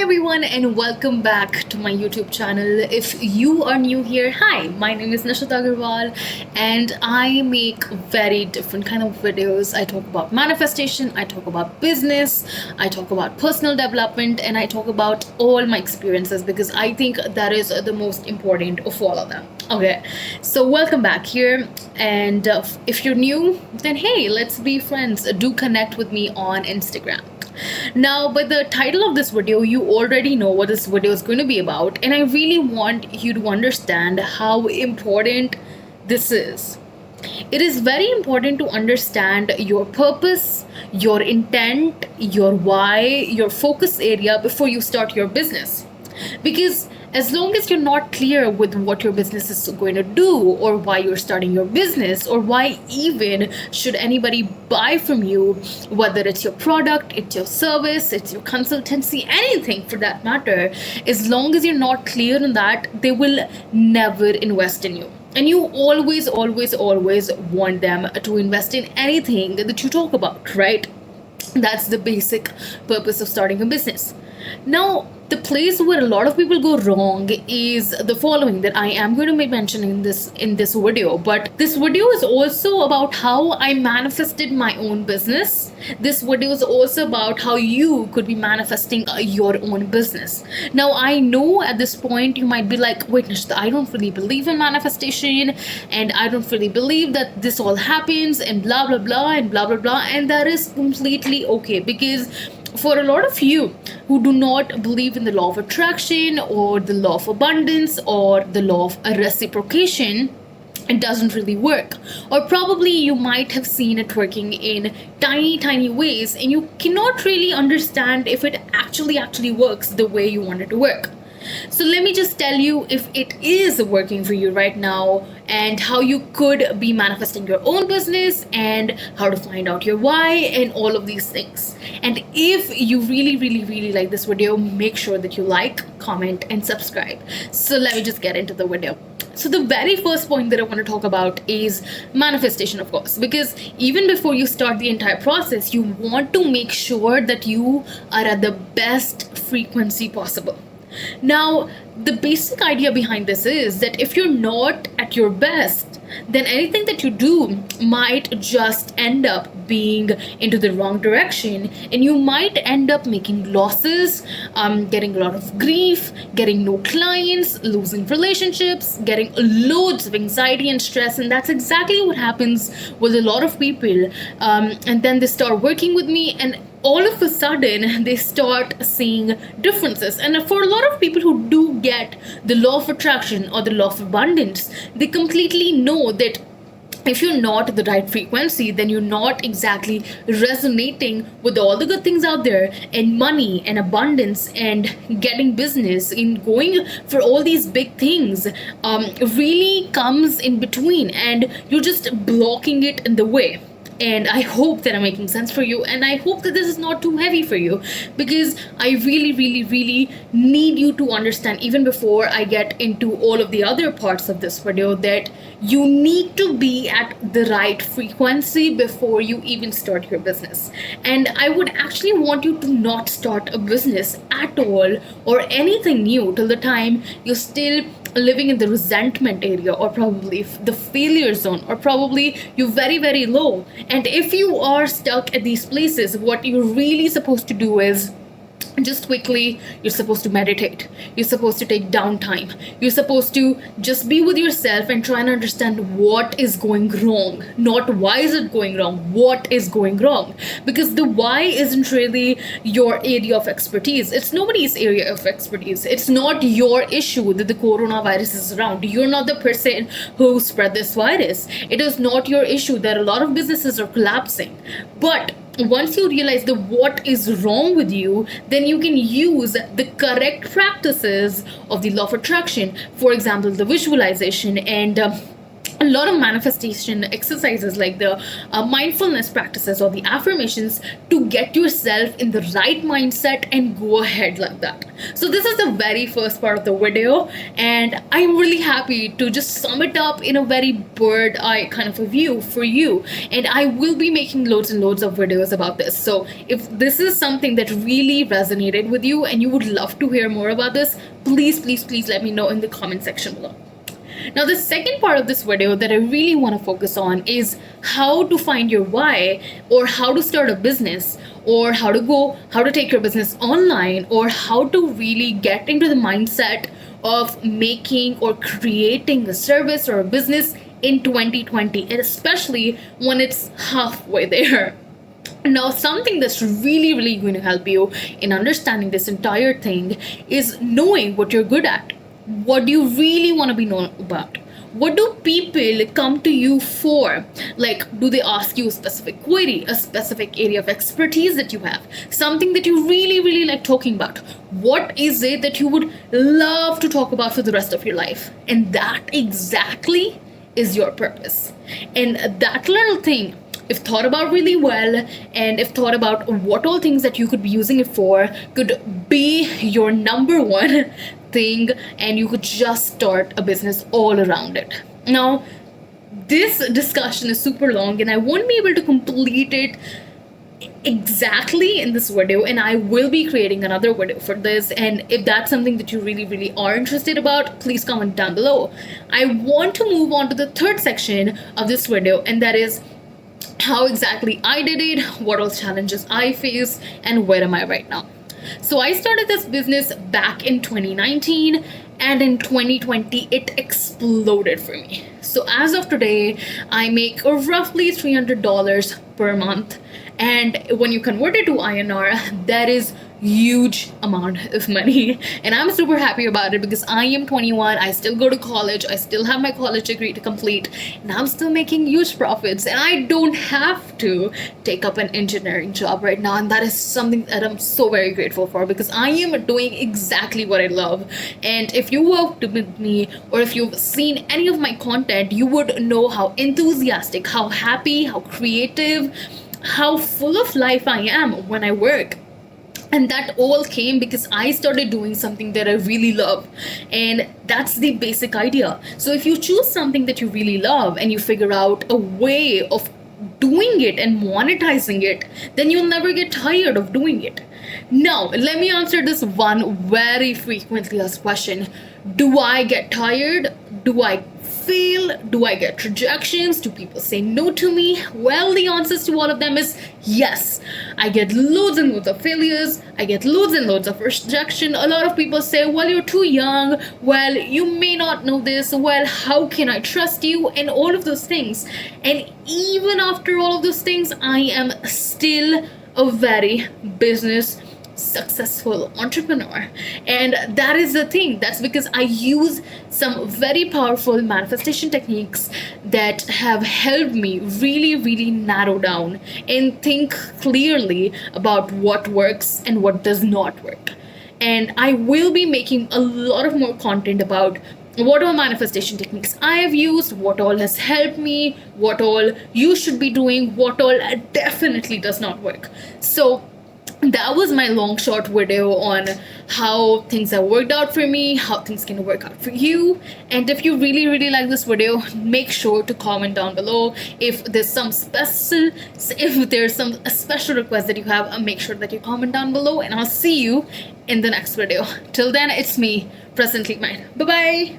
everyone, and welcome back to my YouTube channel. If you are new here, hi, my name is Nishita Agarwal, and I make very different kind of videos. I talk about manifestation, I talk about business, I talk about personal development, and I talk about all my experiences because I think that is the most important of all of them. Okay, so welcome back here, and if you're new, then hey, let's be friends. Do connect with me on Instagram. Now, by the title of this video, you already know what this video is going to be about, and I really want you to understand how important this is. It is very important to understand your purpose, your intent, your why, your focus area before you start your business. Because as long as you're not clear with what your business is going to do, or why you're starting your business, or why even should anybody buy from you, whether it's your product, it's your service, it's your consultancy, anything for that matter, as long as you're not clear on that, they will never invest in you. And you always want them to invest in anything that you talk about, right? That's the basic purpose of starting a business. Now, the place where a lot of people go wrong is the following that I am going to be mentioning in this video. But this video is also about how I manifested my own business. This video is also about how you could be manifesting your own business. Now, I know at this point you might be like, wait, Nishita, I don't really believe in manifestation, and I don't really believe that this all happens, and blah blah blah and blah blah blah. And that is completely okay, because for a lot of you who do not believe in the law of attraction or the law of abundance or the law of reciprocation, it doesn't really work. Or probably you might have seen it working in tiny ways, and you cannot really understand if it actually works the way you want it to work. So let me just tell you if it is working for you right now, and how you could be manifesting your own business, and how to find out your why, and all of these things. And if you really like this video, make sure that you like, comment, and subscribe. So let me just get into the video. So the very first point that I want to talk about is manifestation, of course, because even before you start the entire process, you want to make sure that you are at the best frequency possible. Now, the basic idea behind this is that if you're not at your best, then anything that you do might just end up being into the wrong direction, and you might end up making losses, getting a lot of grief, getting no clients, losing relationships, getting loads of anxiety and stress. And that's exactly what happens with a lot of people. And then they start working with me, and all of a sudden they start seeing differences. And for a lot of people who do get the law of attraction or the law of abundance, they completely know that if you're not at the right frequency, then you're not exactly resonating with all the good things out there, and money and abundance and getting business, in going for all these big things really comes in between, and you're just blocking it in the way. And I hope that I'm making sense for you, and I hope that this is not too heavy for you, because I really need you to understand, even before I get into all of the other parts of this video, that you need to be at the right frequency before you even start your business. And I would actually want you to not start a business at all, or anything new, till the time you're still living in the resentment area, or probably the failure zone, or probably you're very low. And if you are stuck at these places, what you're really supposed to do is just quickly, you're supposed to meditate. You're supposed to take downtime. You're supposed to just be with yourself and try and understand what is going wrong. Not why is it going wrong, what is going wrong. Because the why isn't really your area of expertise. It's nobody's area of expertise. It's not your issue that the coronavirus is around. You're not the person who spread this virus. It is not your issue that a lot of businesses are collapsing. But once you realize the what is wrong with you, then you can use the correct practices of the law of attraction. For example, the visualization and a lot of manifestation exercises like the mindfulness practices or the affirmations to get yourself in the right mindset and go ahead like that. So this is the very first part of the video, and I'm really happy to just sum it up in a very bird eye kind of a view for you. And I will be making loads and loads of videos about this. So if this is something that really resonated with you and you would love to hear more about this, please let me know in the comment section below. Now, the second part of this video that I really want to focus on is how to find your why, or how to start a business, or how to take your business online, or how to really get into the mindset of making or creating a service or a business in 2020, and especially when it's halfway there. Now, something that's really going to help you in understanding this entire thing is knowing what you're good at. What do you really want to be known about? What do people come to you for? Like, do they ask you a specific query, a specific area of expertise that you have, something that you really like talking about? What is it that you would love to talk about for the rest of your life? And that exactly is your purpose. And that little thing, if thought about really well, and if thought about what all things that you could be using it for, could be your number one thing, and you could just start a business all around it. Now, this discussion is super long and I won't be able to complete it exactly in this video, and I will be creating another video for this. And if that's something that you really are interested about, please comment down below. I want to move on to the third section of this video, and that is how exactly I did it, what all challenges I faced, and where am I right now. So I started this business back in 2019, and in 2020 it exploded for me. So as of today, I make roughly $300 per month, and when you convert it to INR, that is huge amount of money, and I'm super happy about it because I am 21, I still go to college, I still have my college degree to complete, and I'm still making huge profits, and I don't have to take up an engineering job right now. And that is something that I'm so very grateful for, because I am doing exactly what I love. And if you worked with me, or if you've seen any of my content, you would know how enthusiastic, how happy, how creative, how full of life I am when I work. And that all came because I started doing something that I really love. And that's the basic idea. So if you choose something that you really love and you figure out a way of doing it and monetizing it, then you'll never get tired of doing it. Now, let me answer this one very frequently asked question. Do I get tired? Do I fail? Do I get rejections? Do people say no to me? Well, the answers to all of them is yes. I get loads and loads of failures. I get loads and loads of rejection. A lot of people say, well, you're too young. Well, you may not know this. Well, how can I trust you? And all of those things. And even after all of those things, I am still a very business successful entrepreneur. And that is the thing. That's because I use some very powerful manifestation techniques that have helped me really narrow down and think clearly about what works and what does not work. And I will be making a lot of more content about what all manifestation techniques I have used, what all has helped me, what all you should be doing, what all definitely does not work. So that was my long short video on how things have worked out for me, how things can work out for you. And if you really like this video, make sure to comment down below. If there's some special request that you have, make sure that you comment down below, and I'll see you in the next video. Till then, it's me, Presently Mine. Bye bye.